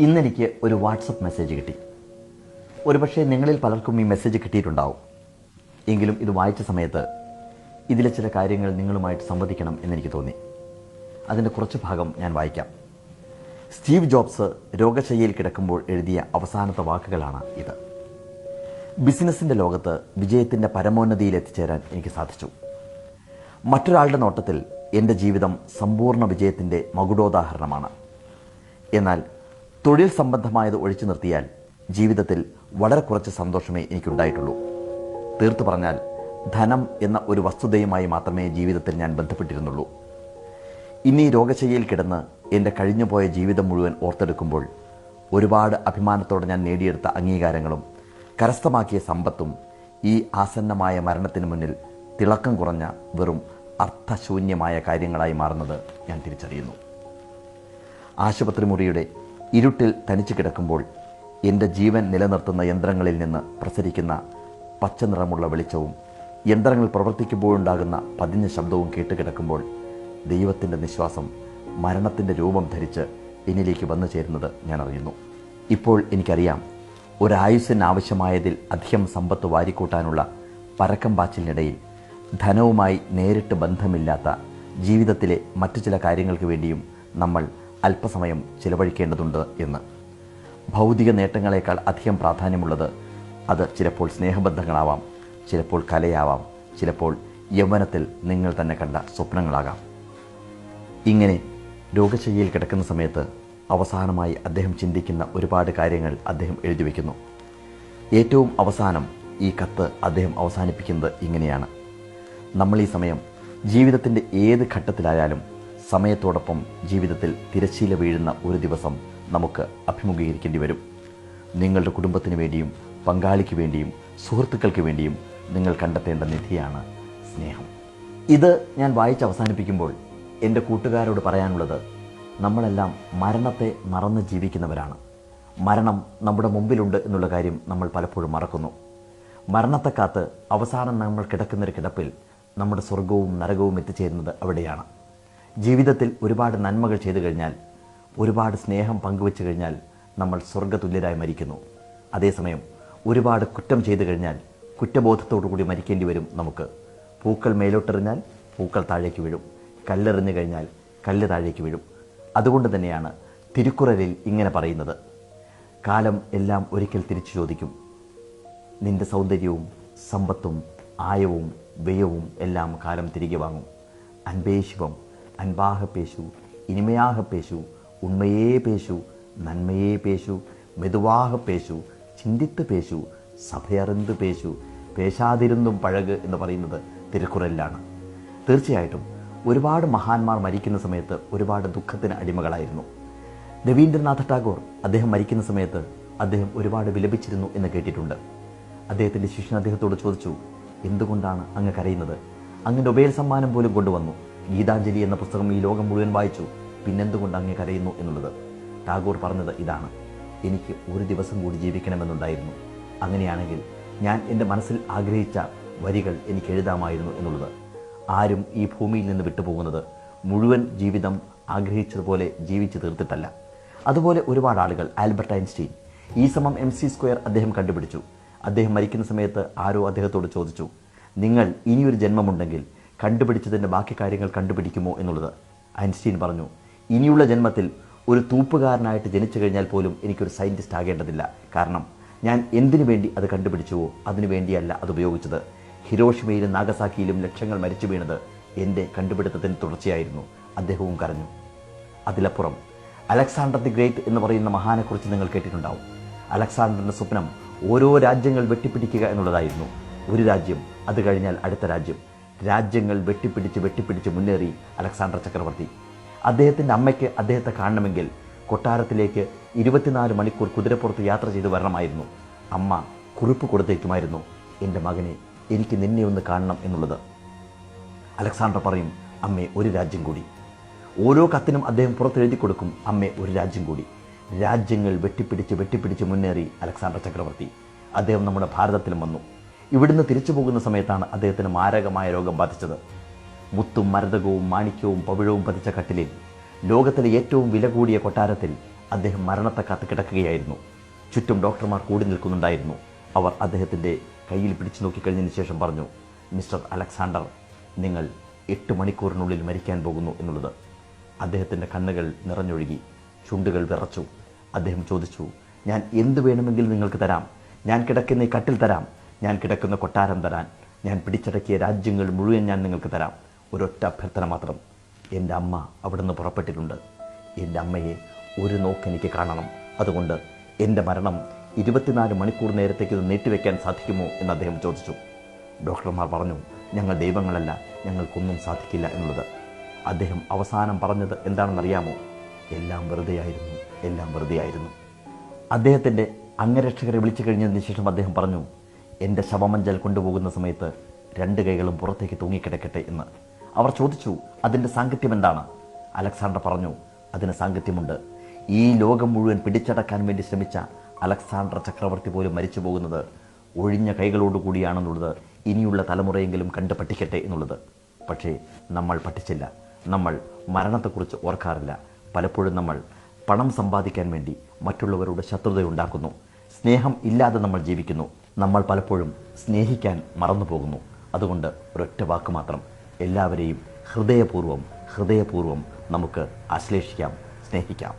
ഇന്നെനിക്ക് ഒരു WhatsApp message കിട്ടി. ഒരുപക്ഷെ നിങ്ങളിൽ പലർക്കും ഈ മെസ്സേജ് കിട്ടിയിട്ടുണ്ടാവും. എങ്കിലും ഇത് വായിച്ച സമയത്ത് ഇതിലെ ചില കാര്യങ്ങൾ നിങ്ങളുമായിട്ട് സംവദിക്കണം എന്നെനിക്ക് തോന്നി. അതിൻ്റെ കുറച്ച് ഭാഗം ഞാൻ വായിക്കാം. സ്റ്റീവ് ജോബ്സ് രോഗശയ്യയിൽ കിടക്കുമ്പോൾ എഴുതിയ അവസാനത്തെ വാക്കുകളാണ് ഇത്. ബിസിനസ്സിൻ്റെ ലോകത്ത് വിജയത്തിൻ്റെ പരമോന്നതിയിൽ എത്തിച്ചേരാൻ എനിക്ക് സാധിച്ചു. മറ്റൊരാളുടെ നോട്ടത്തിൽ എൻ്റെ ജീവിതം സമ്പൂർണ്ണ വിജയത്തിൻ്റെ മകുടോദാഹരണമാണ്. എന്നാൽ തൊഴിൽ സംബന്ധമായത് ഒഴിച്ചു നിർത്തിയാൽ ജീവിതത്തിൽ വളരെ കുറച്ച് സന്തോഷമേ എനിക്കുണ്ടായിട്ടുള്ളൂ. തീർത്തു പറഞ്ഞാൽ ധനം എന്ന ഒരു വസ്തുതയുമായി മാത്രമേ ജീവിതത്തിൽ ഞാൻ ബന്ധപ്പെട്ടിരുന്നുള്ളൂ. ഇനി രോഗശയ്യയിൽ കിടന്ന് എൻ്റെ കഴിഞ്ഞുപോയ ജീവിതം മുഴുവൻ ഓർത്തെടുക്കുമ്പോൾ ഒരുപാട് അഭിമാനത്തോടെ ഞാൻ നേടിയെടുത്ത അംഗീകാരങ്ങളും കരസ്ഥമാക്കിയ സമ്പത്തും ഈ ആസന്നമായ മരണത്തിന് മുന്നിൽ തിളക്കം കുറഞ്ഞ വെറും അർത്ഥശൂന്യമായ കാര്യങ്ങളായി മാറുന്നത് ഞാൻ തിരിച്ചറിയുന്നു. ആശുപത്രി മുറിയുടെ ഇരുട്ടിൽ തനിച്ചു കിടക്കുമ്പോൾ എൻ്റെ ജീവൻ നിലനിർത്തുന്ന യന്ത്രങ്ങളിൽ നിന്ന് പ്രസരിക്കുന്ന പച്ച നിറമുള്ള വെളിച്ചവും യന്ത്രങ്ങൾ പ്രവർത്തിക്കുമ്പോഴുണ്ടാകുന്ന പതിഞ്ഞ ശബ്ദവും കേട്ടുകിടക്കുമ്പോൾ ദൈവത്തിൻ്റെ നിശ്വാസം മരണത്തിൻ്റെ രൂപം ധരിച്ച് എന്നിലേക്ക് വന്നു ചേരുന്നത് ഞാൻ അറിയുന്നു. ഇപ്പോൾ എനിക്കറിയാം, ഒരായുസ്സിന് ആവശ്യമായതിൽ അധികം സമ്പത്ത് വാരിക്കൂട്ടാനുള്ള പരക്കം പാച്ചിലിനിടയിൽ ധനവുമായി നേരിട്ട് ബന്ധമില്ലാത്ത ജീവിതത്തിലെ മറ്റു ചില കാര്യങ്ങൾക്ക് വേണ്ടിയും നമ്മൾ അല്പസമയം ചിലവഴിക്കേണ്ടതുണ്ട് എന്ന്. ഭൗതിക നേട്ടങ്ങളെക്കാൾ അധികം പ്രാധാന്യമുള്ളത് അത് ചിലപ്പോൾ സ്നേഹബന്ധങ്ങളാവാം, ചിലപ്പോൾ കലയാവാം, ചിലപ്പോൾ യൗവനത്തിൽ നിങ്ങൾ തന്നെ കണ്ട സ്വപ്നങ്ങളാകാം. ഇങ്ങനെ രോഗശയ്യയിൽ കിടക്കുന്ന സമയത്ത് അവസാനമായി അദ്ദേഹം ചിന്തിക്കുന്ന ഒരുപാട് കാര്യങ്ങൾ അദ്ദേഹം എഴുതി വയ്ക്കുന്നു. ഏറ്റവും അവസാനം ഈ കത്ത് അദ്ദേഹം അവസാനിപ്പിക്കുന്നത് ഇങ്ങനെയാണ്: നമ്മൾ ഈ സമയം ജീവിതത്തിൻ്റെ ഏത് ഘട്ടത്തിലായാലും സമയത്തോടൊപ്പം ജീവിതത്തിൽ തിരശ്ശീല വീഴുന്ന ഒരു ദിവസം നമുക്ക് അഭിമുഖീകരിക്കേണ്ടി വരും. നിങ്ങളുടെ കുടുംബത്തിന് വേണ്ടിയും പങ്കാളിക്ക് വേണ്ടിയും സുഹൃത്തുക്കൾക്ക് വേണ്ടിയും നിങ്ങൾ കണ്ടെത്തേണ്ട നിധിയാണ് സ്നേഹം. ഇത് ഞാൻ വായിച്ച് അവസാനിപ്പിക്കുമ്പോൾ എൻ്റെ കൂട്ടുകാരോട് പറയാനുള്ളത്, നമ്മളെല്ലാം മരണത്തെ മറന്ന് ജീവിക്കുന്നവരാണ്. മരണം നമ്മുടെ മുമ്പിലുണ്ട് എന്നുള്ള കാര്യം നമ്മൾ പലപ്പോഴും മറക്കുന്നു. മരണത്തെ കാത്ത് അവസാനം നമ്മൾ കിടക്കുന്നൊരു കിടപ്പിൽ നമ്മുടെ സ്വർഗവും നരകവും എത്തിച്ചേരുന്നത് അവിടെയാണ്. ജീവിതത്തിൽ ഒരുപാട് നന്മകൾ ചെയ്തു കഴിഞ്ഞാൽ, ഒരുപാട് സ്നേഹം പങ്കുവെച്ചു കഴിഞ്ഞാൽ നമ്മൾ സ്വർഗതുല്യരായി മരിക്കുന്നു. അതേസമയം ഒരുപാട് കുറ്റം ചെയ്തു കഴിഞ്ഞാൽ കുറ്റബോധത്തോടു കൂടി മരിക്കേണ്ടി വരും നമുക്ക്. പൂക്കൾ മേലോട്ടെറിഞ്ഞാൽ പൂക്കൾ താഴേക്ക് വീഴും, കല്ലെറിഞ്ഞു കഴിഞ്ഞാൽ കല്ല് താഴേക്ക് വീഴും. അതുകൊണ്ട് തന്നെയാണ് തിരുക്കുറലിൽ ഇങ്ങനെ പറയുന്നത്: കാലം എല്ലാം ഒരിക്കൽ തിരിച്ചു ചോദിക്കും, നിന്റെ സൗന്ദര്യവും സമ്പത്തും ആയവും വ്യയവും എല്ലാം കാലം തിരികെ വാങ്ങും. അൻപേ ശിവം അൻപാഹ പേശു ഇനിമയാഹ പേശു ഉണ്മയേ പേശു നന്മയേ പേശു മെതുവാഹ പേശു ചിന്തിത്ത് പേശു സഭയറിന്ത് പേശു പേശാതിരുന്നും പഴക് എന്ന് പറയുന്നത് തിരുക്കുറലിലാണ്. തീർച്ചയായിട്ടും ഒരുപാട് മഹാന്മാർ മരിക്കുന്ന സമയത്ത് ഒരുപാട് ദുഃഖത്തിന് അടിമകളായിരുന്നു. രവീന്ദ്രനാഥ ടാഗോർ അദ്ദേഹം മരിക്കുന്ന സമയത്ത് അദ്ദേഹം ഒരുപാട് വിലപിച്ചിരുന്നു എന്ന് കേട്ടിട്ടുണ്ട്. അദ്ദേഹത്തിൻ്റെ ശിഷ്യൻ അദ്ദേഹത്തോട് ചോദിച്ചു, എന്തുകൊണ്ടാണ് അങ്ങ് കരയുന്നത്? അങ്ങ് നൊബേൽ സമ്മാനം പോലും കൊണ്ടുവന്നു, ഗീതാഞ്ജലി എന്ന പുസ്തകം ഈ ലോകം മുഴുവൻ വായിച്ചു, പിന്നെന്തുകൊണ്ട് അങ്ങ് കരയുന്നു എന്നുള്ളത്. ടാഗോർ പറഞ്ഞത് ഇതാണ്: എനിക്ക് ഒരു ദിവസം കൂടി ജീവിക്കണമെന്നുണ്ടായിരുന്നു. അങ്ങനെയാണെങ്കിൽ ഞാൻ എൻ്റെ മനസ്സിൽ ആഗ്രഹിച്ച വരികൾ എനിക്ക് എഴുതാമായിരുന്നു എന്നുള്ളത്. ആരും ഈ ഭൂമിയിൽ നിന്ന് വിട്ടുപോകുന്നത് മുഴുവൻ ജീവിതം ആഗ്രഹിച്ചതുപോലെ ജീവിച്ചു തീർത്തിട്ടല്ല. അതുപോലെ ഒരുപാട് ആളുകൾ, ആൽബർട്ട് ഐൻസ്റ്റീൻ E=mc² അദ്ദേഹം കണ്ടുപിടിച്ചു. അദ്ദേഹം മരിക്കുന്ന സമയത്ത് ആരോ അദ്ദേഹത്തോട് ചോദിച്ചു, നിങ്ങൾ ഇനിയൊരു ജന്മമുണ്ടെങ്കിൽ കണ്ടുപിടിച്ചതിൻ്റെ ബാക്കി കാര്യങ്ങൾ കണ്ടുപിടിക്കുമോ എന്നുള്ളത്. ഐൻസ്റ്റീൻ പറഞ്ഞു, ഇനിയുള്ള ജന്മത്തിൽ ഒരു തൂപ്പുകാരനായിട്ട് ജനിച്ചു കഴിഞ്ഞാൽ പോലും എനിക്കൊരു സയൻറ്റിസ്റ്റ് ആകേണ്ടതില്ല. കാരണം ഞാൻ എന്തിനു വേണ്ടി അത് കണ്ടുപിടിച്ചുവോ അതിനു വേണ്ടിയല്ല അത് ഉപയോഗിച്ചത്. ഹിരോഷിമയിലും നാഗസാക്കിയിലും ലക്ഷങ്ങൾ മരിച്ചു വീണത് എൻ്റെ കണ്ടുപിടുത്തത്തിന് തുടർച്ചയായിരുന്നു. അദ്ദേഹവും കരഞ്ഞു. അതിലപ്പുറം അലക്സാണ്ടർ ദി ഗ്രേറ്റ് എന്ന് പറയുന്ന മഹാനെക്കുറിച്ച് നിങ്ങൾ കേട്ടിട്ടുണ്ടാവും. അലക്സാണ്ടറിൻ്റെ സ്വപ്നം ഓരോ രാജ്യങ്ങൾ വെട്ടിപ്പിടിക്കുക എന്നുള്ളതായിരുന്നു. ഒരു രാജ്യം, അത് കഴിഞ്ഞാൽ അടുത്ത രാജ്യം. രാജ്യങ്ങൾ വെട്ടിപ്പിടിച്ച് മുന്നേറി അലക്സാണ്ടർ ചക്രവർത്തി. അദ്ദേഹത്തിൻ്റെ അമ്മയ്ക്ക് അദ്ദേഹത്തെ കാണണമെങ്കിൽ കൊട്ടാരത്തിലേക്ക് 24 മണിക്കൂർ കുതിരപ്പുറത്ത് യാത്ര ചെയ്ത് വരണമായിരുന്നു. അമ്മ കുറിപ്പ് കൊടുത്തേക്കുമായിരുന്നു, എൻ്റെ മകനെ, എനിക്ക് നിന്നെ ഒന്ന് കാണണം എന്നുള്ളത്. അലക്സാണ്ടർ പറയും, അമ്മേ, ഒരു രാജ്യം കൂടി. ഓരോ കത്തിനും അദ്ദേഹം പുറത്തെഴുതി കൊടുക്കും, അമ്മേ, ഒരു രാജ്യം കൂടി. രാജ്യങ്ങൾ വെട്ടിപ്പിടിച്ച് മുന്നേറി അലക്സാണ്ടർ ചക്രവർത്തി. അദ്ദേഹം നമ്മുടെ ഭാരതത്തിലും വന്നു. ഇവിടുന്ന് തിരിച്ചു പോകുന്ന സമയത്താണ് അദ്ദേഹത്തിന് മാരകമായ രോഗം ബാധിച്ചത്. മുത്തും മരതകവും മാണിക്യവും പവിഴവും പതിച്ച കട്ടിലിൽ ലോകത്തിലെ ഏറ്റവും വില കൂടിയ കൊട്ടാരത്തിൽ അദ്ദേഹം മരണത്തെ കാത്ത് കിടക്കുകയായിരുന്നു. ചുറ്റും ഡോക്ടർമാർ കൂടി നിൽക്കുന്നുണ്ടായിരുന്നു. അവർ അദ്ദേഹത്തിൻ്റെ കയ്യിൽ പിടിച്ചു നോക്കിക്കഴിഞ്ഞതിന് ശേഷം പറഞ്ഞു, മിസ്റ്റർ അലക്സാണ്ടർ, നിങ്ങൾ 8 മണിക്കൂറിനുള്ളിൽ മരിക്കാൻ പോകുന്നു എന്നുള്ളത്. അദ്ദേഹത്തിൻ്റെ കണ്ണുകൾ നിറഞ്ഞൊഴുകി, ചുണ്ടുകൾ വിറച്ചു. അദ്ദേഹം ചോദിച്ചു, ഞാൻ എന്ത് വേണമെങ്കിലും നിങ്ങൾക്ക് തരാം. ഞാൻ കിടക്കുന്ന ഈ കട്ടിൽ തരാം, ഞാൻ കിടക്കുന്ന കൊട്ടാരം തരാൻ, ഞാൻ പിടിച്ചടക്കിയ രാജ്യങ്ങൾ മുഴുവൻ ഞാൻ നിങ്ങൾക്ക് തരാം. ഒരൊറ്റ അഭ്യർത്ഥന മാത്രം. എൻ്റെ അമ്മ അവിടെ നിന്ന് പുറപ്പെട്ടിട്ടുണ്ട്. എൻ്റെ അമ്മയെ ഒരു നോക്ക് എനിക്ക് കാണണം. അതുകൊണ്ട് എൻ്റെ മരണം 24 മണിക്കൂർ നേരത്തേക്ക് ഇത് നീട്ടിവെക്കാൻ സാധിക്കുമോ എന്ന് അദ്ദേഹം ചോദിച്ചു. ഡോക്ടർമാർ പറഞ്ഞു, ഞങ്ങൾ ദൈവങ്ങളല്ല, ഞങ്ങൾക്കൊന്നും സാധിക്കില്ല എന്നുള്ളത്. അദ്ദേഹം അവസാനം പറഞ്ഞത് എന്താണെന്നറിയാമോ? എല്ലാം വെറുതെയായിരുന്നു, എല്ലാം വെറുതെയായിരുന്നു. അദ്ദേഹത്തിൻ്റെ അംഗരക്ഷകരെ വിളിച്ചു കഴിഞ്ഞതിന് ശേഷം അദ്ദേഹം പറഞ്ഞു, എൻ്റെ ശവമഞ്ചൽ കൊണ്ടുപോകുന്ന സമയത്ത് 2 കൈകളും പുറത്തേക്ക് തൂങ്ങിക്കിടക്കട്ടെ എന്ന്. അവർ ചോദിച്ചു, അതിൻ്റെ സാങ്കത്യം എന്താണ്? അലക്സാണ്ടർ പറഞ്ഞു, അതിന് സാങ്കത്യമുണ്ട്. ഈ ലോകം മുഴുവൻ പിടിച്ചടക്കാൻ വേണ്ടി ശ്രമിച്ച അലക്സാണ്ടർ ചക്രവർത്തി പോലും മരിച്ചു പോകുന്നത് ഒഴിഞ്ഞ കൈകളോടുകൂടിയാണെന്നുള്ളത് ഇനിയുള്ള തലമുറയെങ്കിലും കണ്ട് പഠിക്കട്ടെ എന്നുള്ളത്. പക്ഷേ നമ്മൾ പഠിച്ചില്ല. നമ്മൾ മരണത്തെക്കുറിച്ച് ഓർക്കാറില്ല. പലപ്പോഴും നമ്മൾ പണം സമ്പാദിക്കാൻ വേണ്ടി മറ്റുള്ളവരോട് ശത്രുതയുണ്ടാക്കുന്നു. സ്നേഹം ഇല്ലാതെ നമ്മൾ ജീവിക്കുന്നു. നമ്മൾ പലപ്പോഴും സ്നേഹിക്കാൻ മറന്നു പോകുന്നു. അതുകൊണ്ട് ഒരൊറ്റ വാക്ക് മാത്രം, എല്ലാവരെയും ഹൃദയപൂർവ്വം നമുക്ക് ആശ്ലേഷിക്കാം, സ്നേഹിക്കാം.